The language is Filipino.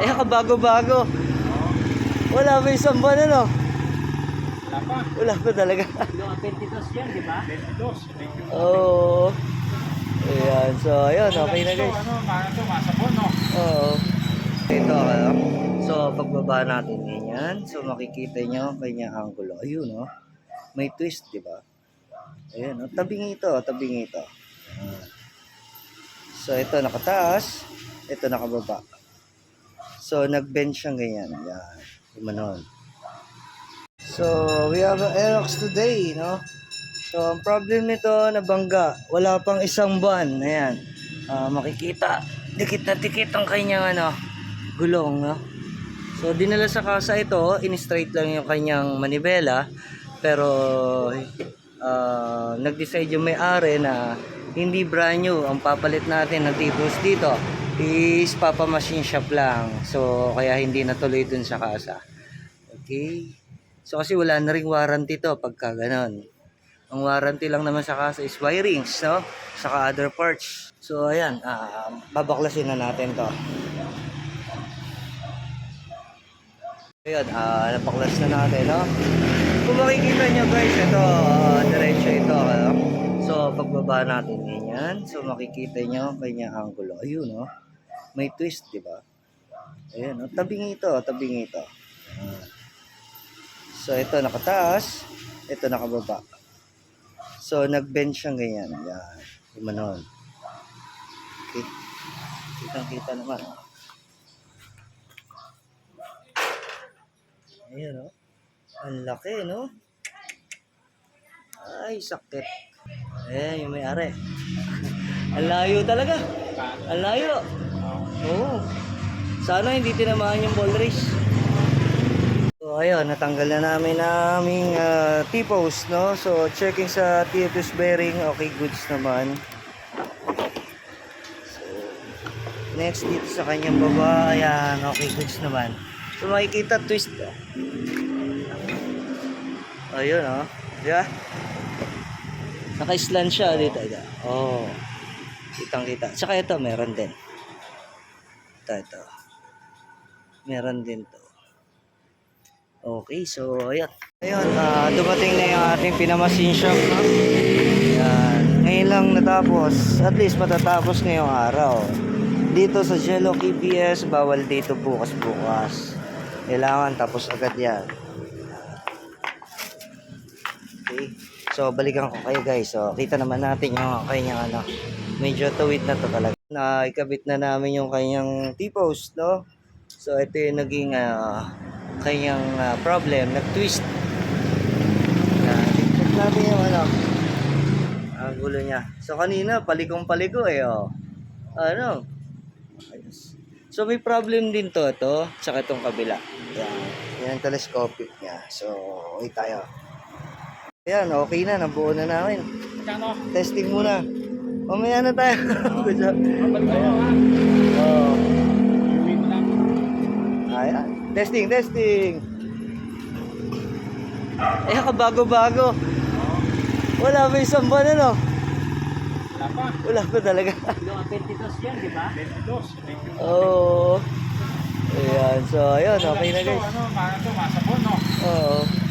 Eh, kabago-bago. Wala pa isang buwan, ano? Wala pa. Wala pa talaga. Yung 22 yan, di ba? 22. Oo. Ayan, so ayun, okay na guys. Masabon, no? Oo. Ito, so pagbaba natin ganyan, so makikita nyo ang kanyang angulo. Ayun, no? May twist, di ba? Ayun, no? Tabing ito, tabing ito. Ayan. So ito nakataas, ito nakababa. So nag-bend siyang ganyan. Yan, gumanon. So we have an Aerox today, no? So ang problem nito, nabangga. Wala pang isang buwan. Ayan. Makikita, dikit na dikit ang kanyang gulong, no? So dinala sa kasa ito, in-straight lang yung kanyang manibela, pero nag-decide yung may-ari na hindi brand new ang papalit natin ng tipos dito is papa machine shop lang. So kaya hindi natuloy dun sa kasa. Okay, so kasi wala na ring warranty to pagka ganon. Ang warranty lang naman sa kasa is wirings, no? Saka other parts. So ayan, babaklasin na natin to. Ayan, napaklas na natin, no? Kung makikita nyo guys, ito, diretso ito, no? So, pagbaba natin ganyan, so makikita nyo kanyang angulo. Ayun, no? May twist, di ba? Ayan, no? Tabing ito, tabing ito. So, ito nakataas, ito nakababa. So, nag-bend siyang ganyan. Yan, gumanon. Okay. Kitang-kita naman. Ayan, no? Ang laki, no? Ay, sakit. Ayan, yung may-ari. Ang layo talaga. Ang layo. Oo. Sana hindi tinamaan yung ball race. So, ayun, natanggal na namin aming T-post, no? So, checking sa TFS bearing. Okay, goods naman. So, next dito sa kanyang baba. Ayan, okay, goods naman. So, makikita twist. Ayun, oh. Yeah. Naka-slant siya dito. Oh. Kitang-kita. Tsaka ito, meron din. Ito. Meron din to. Okay, so ayan. Ayun, dumating na yung ating pinamasin shop, no? Ayan. Ngayon lang natapos. At least matatapos ngayong araw. Dito sa Jello KPS, bawal dito bukas. Kailangan tapos agad yan. Okay. So, balikan ko kayo guys. So, kita naman natin yung kanyang medyo tuwid na to talaga. Ikabit na namin yung kanyang T-post, no? So, ito yung naging kanyang problem. Nag-twist. Check natin yung ang gulo niya. So, kanina, palikong-paliko eh, oh. Ayos. So, may problem din to, tsaka itong kabila. Yan ang telescopic niya. So, wait tayo. Ayan, okay na. Nabuo na namin. Testing muna. Mamaya na tayo. Good job. Ayan. Testing. Eh, kabago-bago. Wala pa isang buwan, ano? Wala pa. Wala pa talaga. Yung 22 yan, di ba? 22. Oo. Ayan, so ayun, okay na guys. Masabon, no? Oo.